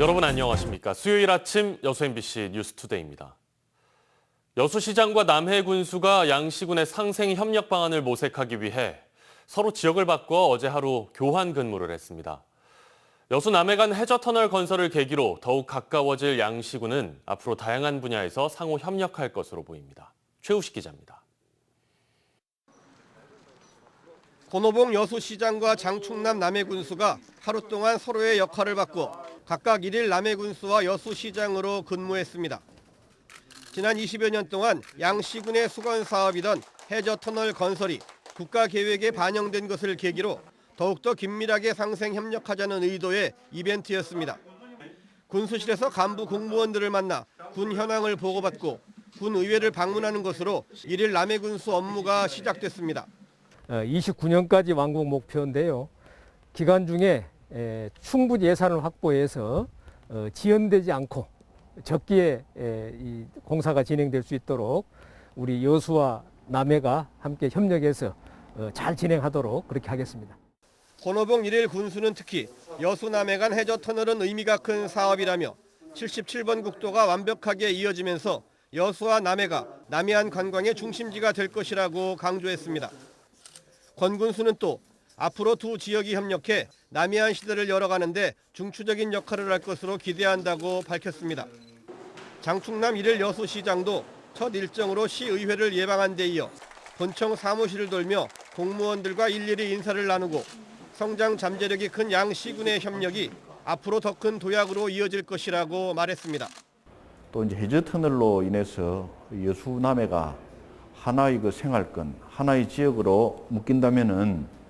여러분 안녕하십니까? 수요일 아침 여수 MBC 뉴스투데이입니다. 여수시장과 남해군수가 양시군의 상생 협력 방안을 모색하기 위해 서로 지역을 바꿔 어제 하루 교환 근무를 했습니다. 여수 남해 간 해저터널 건설을 계기로 더욱 가까워질 양시군은 앞으로 다양한 분야에서 상호 협력할 것으로 보입니다. 최우식 기자입니다. 권오봉 여수시장과 장충남 남해군수가 하루 동안 서로의 역할을 바꿔 각각 1일 남해군수와 여수시장으로 근무했습니다. 지난 20여 년 동안 양시군의 수건 사업이던 해저터널 건설이 국가계획에 반영된 것을 계기로 더욱더 긴밀하게 상생 협력하자는 의도의 이벤트였습니다. 군수실에서 간부 공무원들을 만나 군 현황을 보고받고 군 의회를 방문하는 것으로 1일 남해군수 업무가 시작됐습니다. 29년까지 완공 목표인데요. 기간 중에 충분히 예산을 확보해서 지연되지 않고 적기에 이 공사가 진행될 수 있도록 우리 여수와 남해가 함께 협력해서 잘 진행하도록 그렇게 하겠습니다. 권오봉 1일 군수는 특히 여수 남해 간 해저터널은 의미가 큰 사업이라며 77번 국도가 완벽하게 이어지면서 여수와 남해가 남해안 관광의 중심지가 될 것이라고 강조했습니다. 권 군수는 또 앞으로 두 지역이 협력해 남해안 시대를 열어가는데 중추적인 역할을 할 것으로 기대한다고 밝혔습니다. 장충남 1일 여수시장도 첫 일정으로 시의회를 예방한 데 이어 본청 사무실을 돌며 공무원들과 일일이 인사를 나누고 성장 잠재력이 큰 양시군의 협력이 앞으로 더 큰 도약으로 이어질 것이라고 말했습니다. 또 이제 해저터널로 인해서 여수 남해가 하나의 그 생활권, 하나의 지역으로 묶인다면은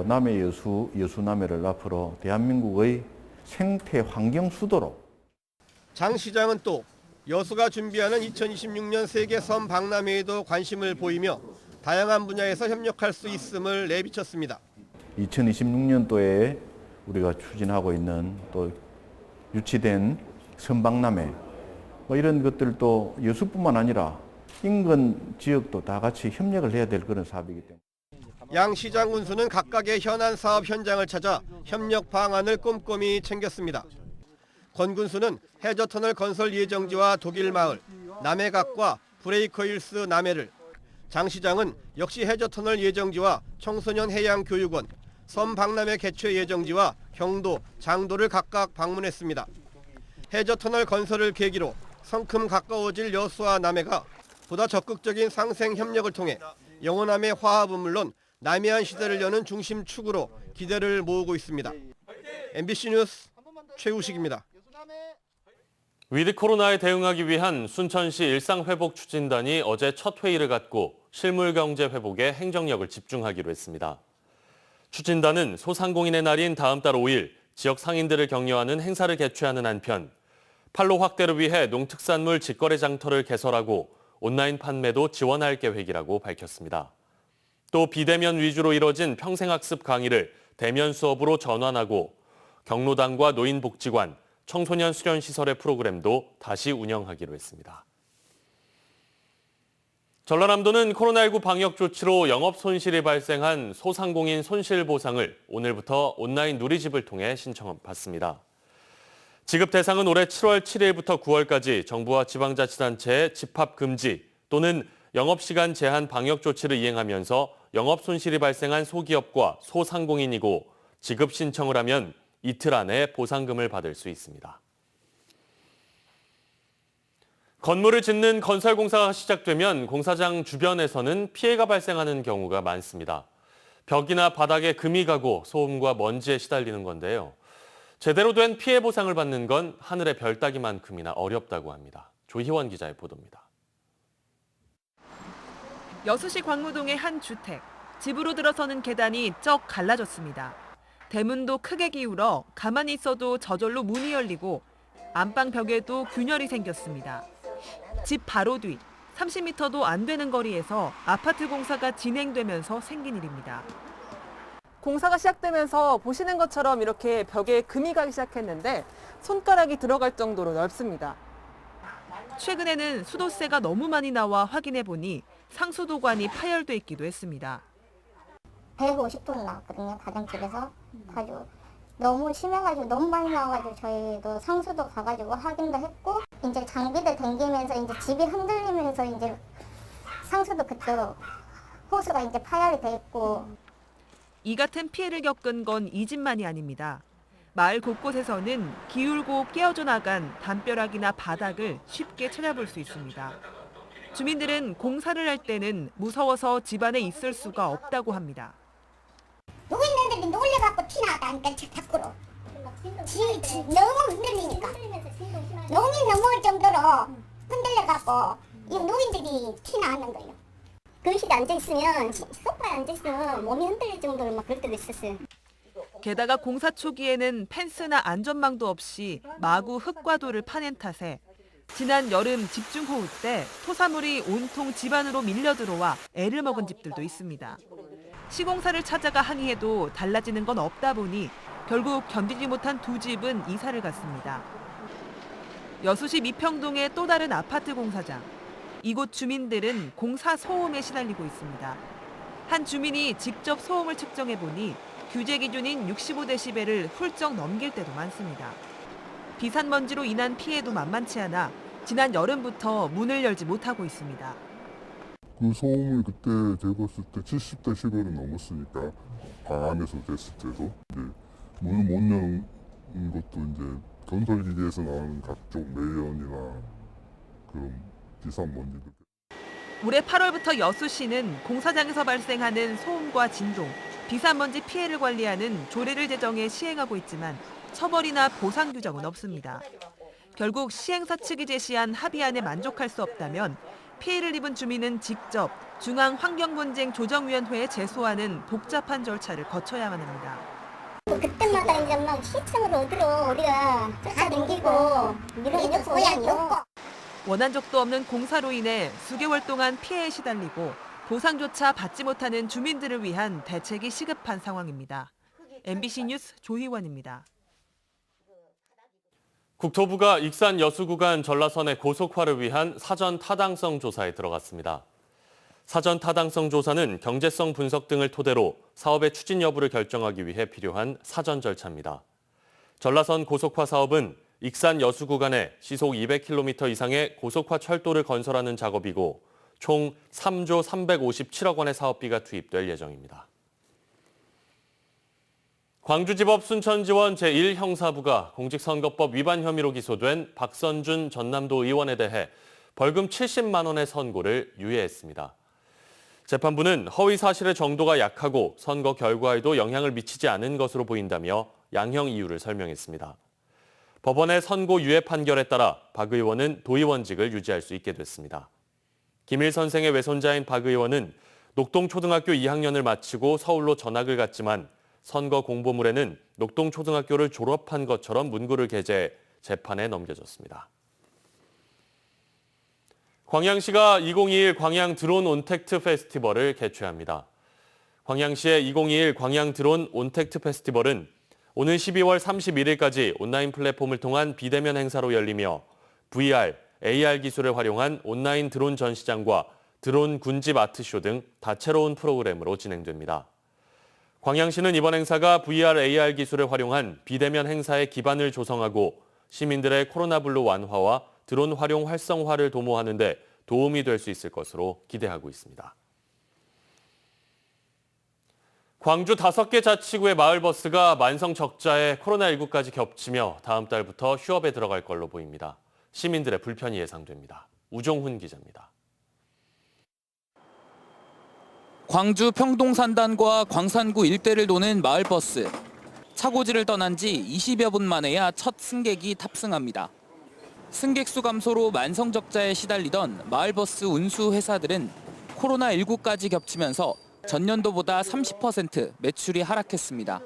남해 여수, 여수 남해를 앞으로 대한민국의 생태 환경 수도로. 장 시장은 또 여수가 준비하는 2026년 세계 섬 박람회에도 관심을 보이며 다양한 분야에서 협력할 수 있음을 내비쳤습니다. 2026년도에 우리가 추진하고 있는 또 유치된 섬박람회 이런 것들도 여수뿐만 아니라 인근 지역도 다 같이 협력을 해야 될 그런 사업이기 때문에. 양 시장 군수는 각각의 현안 사업 현장을 찾아 협력 방안을 꼼꼼히 챙겼습니다. 권 군수는 해저터널 건설 예정지와 독일마을, 남해각과 브레이커힐스 남해를, 장 시장은 역시 해저터널 예정지와 청소년 해양교육원, 섬 박람회 개최 예정지와 경도, 장도를 각각 방문했습니다. 해저터널 건설을 계기로 성큼 가까워질 여수와 남해가 보다 적극적인 상생 협력을 통해 영호남해 화합은 물론 남해안 시대를 여는 중심축으로 기대를 모으고 있습니다. MBC 뉴스 최우식입니다. 위드 코로나에 대응하기 위한 순천시 일상회복추진단이 어제 첫 회의를 갖고 실물경제 회복에 행정력을 집중하기로 했습니다. 추진단은 소상공인의 날인 다음 달 5일 지역 상인들을 격려하는 행사를 개최하는 한편 판로 확대를 위해 농특산물 직거래 장터를 개설하고 온라인 판매도 지원할 계획이라고 밝혔습니다. 또 비대면 위주로 이뤄진 평생학습 강의를 대면 수업으로 전환하고 경로당과 노인복지관, 청소년 수련시설의 프로그램도 다시 운영하기로 했습니다. 전라남도는 코로나19 방역 조치로 영업 손실이 발생한 소상공인 손실보상을 오늘부터 온라인 누리집을 통해 신청받습니다. 지급 대상은 올해 7월 7일부터 9월까지 정부와 지방자치단체의 집합 금지 또는 영업시간 제한 방역 조치를 이행하면서 영업 손실이 발생한 소기업과 소상공인이고 지급 신청을 하면 이틀 안에 보상금을 받을 수 있습니다. 건물을 짓는 건설 공사가 시작되면 공사장 주변에서는 피해가 발생하는 경우가 많습니다. 벽이나 바닥에 금이 가고 소음과 먼지에 시달리는 건데요. 제대로 된 피해 보상을 받는 건 하늘의 별 따기만큼이나 어렵다고 합니다. 조희원 기자의 보도입니다. 여수시 광무동의 한 주택. 집으로 들어서는 계단이 쩍 갈라졌습니다. 대문도 크게 기울어 가만히 있어도 저절로 문이 열리고 안방 벽에도 균열이 생겼습니다. 집 바로 뒤 30m도 안 되는 거리에서 아파트 공사가 진행되면서 생긴 일입니다. 공사가 시작되면서 보시는 것처럼 이렇게 벽에 금이 가기 시작했는데 손가락이 들어갈 정도로 넓습니다. 최근에는 수도세가 너무 많이 나와 확인해 보니 상수도관이 파열돼 있기도 했습니다. 150톤 나왔거든요. 가정집에서 가지고 너무 심해가지고 너무 많이 나와가지고 저희도 상수도 가가지고 확인도 했고 이제 장비들 댕기면서 이제 집이 흔들리면서 이제 상수도 그쪽 호수가 이제 파열이 돼 있고. 이 같은 피해를 겪은 건 이 집만이 아닙니다. 마을 곳곳에서는 기울고 깨어져 나간 담벼락이나 바닥을 쉽게 찾아볼 수 있습니다. 주민들은 공사를 할 때는 무서워서 집 안에 있을 수가 없다고 합니다. 누구 있는 애들이 놀래갖고 티나다니까 밖으로. 너무 흔들리니까. 농이 넘어올 정도로 흔들려갖고 이 노인들이 티나는 거예요. 거실에 앉아있으면, 소파에 앉아있으면 몸이 흔들릴 정도로 막 그럴 때도 있었어요. 게다가 공사 초기에는 펜스나 안전망도 없이 마구 흙과 돌을 파낸 탓에 지난 여름 집중호우 때 토사물이 온통 집 안으로 밀려 들어와 애를 먹은 집들도 있습니다. 시공사를 찾아가 항의해도 달라지는 건 없다 보니 결국 견디지 못한 두 집은 이사를 갔습니다. 여수시 미평동의 또 다른 아파트 공사장. 이곳 주민들은 공사 소음에 시달리고 있습니다. 한 주민이 직접 소음을 측정해 보니 규제 기준인 65데시벨을 훌쩍 넘길 때도 많습니다. 비산먼지로 인한 피해도 만만치 않아 지난 여름부터 문을 열지 못하고 있습니다. 그 소음을 그때 재봤을 때 70데시벨은 넘었으니까 방 안에서 됐을 때도 이제 문을 못 여는 것도 이제 건설기계에서 나오는 각종 매연이나 그런 비산먼지들. 올해 8월부터 여수시는 공사장에서 발생하는 소음과 진동, 비산먼지 피해를 관리하는 조례를 제정해 시행하고 있지만 처벌이나 보상 규정은 없습니다. 결국 시행사 측이 제시한 합의안에 만족할 수 없다면 피해를 입은 주민은 직접 중앙환경분쟁조정위원회에 제소하는 복잡한 절차를 거쳐야만 합니다. 그때마다 이제 막 시청을 얻으러 우리가 쫓아다니고 이런 고향이 없고. 원한 적도 없는 공사로 인해 수개월 동안 피해에 시달리고 보상조차 받지 못하는 주민들을 위한 대책이 시급한 상황입니다. MBC 뉴스 조희원입니다. 국토부가 익산 여수 구간 전라선의 고속화를 위한 사전 타당성 조사에 들어갔습니다. 사전 타당성 조사는 경제성 분석 등을 토대로 사업의 추진 여부를 결정하기 위해 필요한 사전 절차입니다. 전라선 고속화 사업은 익산 여수 구간에 시속 200km 이상의 고속화 철도를 건설하는 작업이고 총 3조 357억 원의 사업비가 투입될 예정입니다. 광주지법 순천지원 제1형사부가 공직선거법 위반 혐의로 기소된 박선준 전남도 의원에 대해 벌금 70만 원의 선고를 유예했습니다. 재판부는 허위 사실의 정도가 약하고 선거 결과에도 영향을 미치지 않은 것으로 보인다며 양형 이유를 설명했습니다. 법원의 선고 유예 판결에 따라 박 의원은 도의원직을 유지할 수 있게 됐습니다. 김일 선생의 외손자인 박 의원은 녹동초등학교 2학년을 마치고 서울로 전학을 갔지만 선거 공보물에는 녹동초등학교를 졸업한 것처럼 문구를 게재해 재판에 넘겨졌습니다. 광양시가 2021 광양 드론 온택트 페스티벌을 개최합니다. 광양시의 2021 광양 드론 온택트 페스티벌은 오는 12월 31일까지 온라인 플랫폼을 통한 비대면 행사로 열리며 VR, AR 기술을 활용한 온라인 드론 전시장과 드론 군집 아트쇼 등 다채로운 프로그램으로 진행됩니다. 광양시는 이번 행사가 VR, AR 기술을 활용한 비대면 행사의 기반을 조성하고 시민들의 코로나 블루 완화와 드론 활용 활성화를 도모하는 데 도움이 될 수 있을 것으로 기대하고 있습니다. 광주 5개 자치구의 마을버스가 만성 적자에 코로나19까지 겹치며 다음 달부터 휴업에 들어갈 걸로 보입니다. 시민들의 불편이 예상됩니다. 우종훈 기자입니다. 광주 평동산단과 광산구 일대를 도는 마을버스. 차고지를 떠난 지 20여 분 만에야 첫 승객이 탑승합니다. 승객 수 감소로 만성 적자에 시달리던 마을버스 운수 회사들은 코로나19까지 겹치면서 전년도보다 30% 매출이 하락했습니다.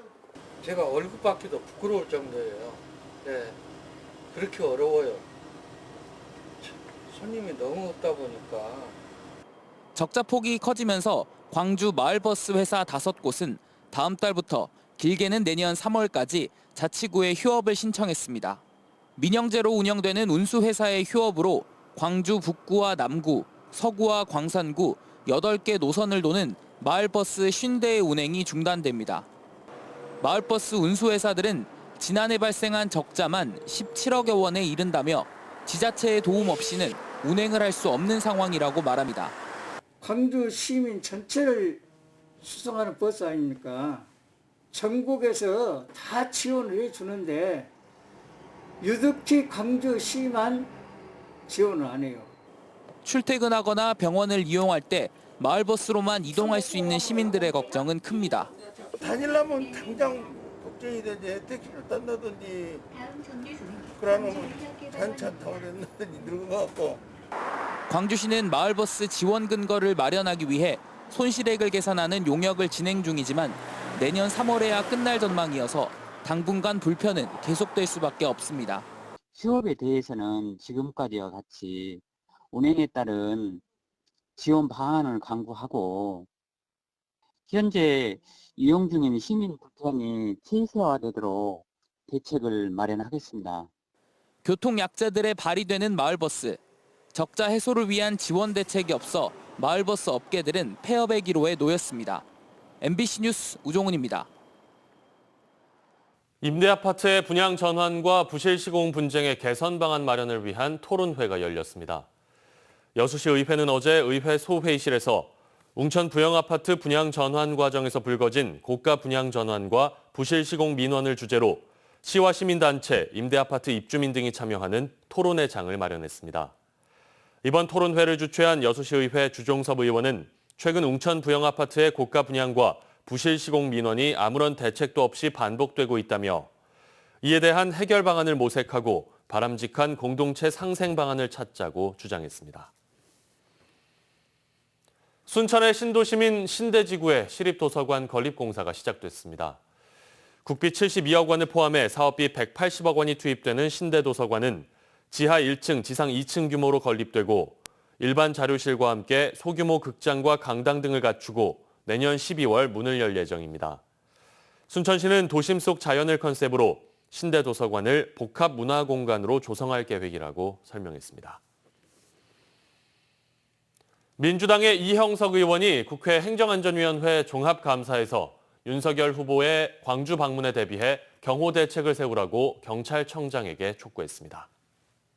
제가 얼굴 받기도 부끄러울 정도예요. 네, 그렇게 어려워요. 손님이 너무 없다 보니까. 적자 폭이 커지면서 광주 마을버스 회사 5곳은 다음 달부터 길게는 내년 3월까지 자치구에 휴업을 신청했습니다. 민영제로 운영되는 운수회사의 휴업으로 광주 북구와 남구, 서구와 광산구 8개 노선을 도는 마을버스 50대의 운행이 중단됩니다. 마을버스 운수회사들은 지난해 발생한 적자만 17억여 원에 이른다며 지자체의 도움 없이는 운행을 할 수 없는 상황이라고 말합니다. 광주 시민 전체를 수송하는 버스 아닙니까? 전국에서 다 지원을 해주는데 유독히 광주시만 지원을 안 해요. 출퇴근하거나 병원을 이용할 때 마을버스로만 이동할 수 있는 시민들의 걱정은 큽니다. 다니려면 당장 걱정이 되지. 택시를 탄다든지 그러면 단차 타고 된다든지 늙은 것 같고. 광주시는 마을버스 지원 근거를 마련하기 위해 손실액을 계산하는 용역을 진행 중이지만 내년 3월에야 끝날 전망이어서 당분간 불편은 계속될 수밖에 없습니다. 수업에 대해서는 지금까지와 같이 운행에 따른 지원 방안을 강구하고 현재 이용 중인 시민 불편이 최소화되도록 대책을 마련하겠습니다. 교통약자들의 발이 되는 마을버스. 적자 해소를 위한 지원 대책이 없어 마을버스 업계들은 폐업의 기로에 놓였습니다. MBC 뉴스 우종훈입니다. 임대아파트의 분양 전환과 부실 시공 분쟁의 개선 방안 마련을 위한 토론회가 열렸습니다. 여수시 의회는 어제 의회 소회의실에서 웅천 부영아파트 분양 전환 과정에서 불거진 고가 분양 전환과 부실 시공 민원을 주제로 시와 시민단체, 임대아파트 입주민 등이 참여하는 토론회 장을 마련했습니다. 이번 토론회를 주최한 여수시의회 주종섭 의원은 최근 웅천 부영아파트의 고가 분양과 부실 시공 민원이 아무런 대책도 없이 반복되고 있다며 이에 대한 해결 방안을 모색하고 바람직한 공동체 상생 방안을 찾자고 주장했습니다. 순천의 신도시민 신대지구에 시립도서관 건립공사가 시작됐습니다. 국비 72억 원을 포함해 사업비 180억 원이 투입되는 신대도서관은 지하 1층, 지상 2층 규모로 건립되고 일반 자료실과 함께 소규모 극장과 강당 등을 갖추고 내년 12월 문을 열 예정입니다. 순천시는 도심 속 자연을 컨셉으로 신대도서관을 복합문화공간으로 조성할 계획이라고 설명했습니다. 민주당의 이형석 의원이 국회 행정안전위원회 종합감사에서 윤석열 후보의 광주 방문에 대비해 경호 대책을 세우라고 경찰청장에게 촉구했습니다.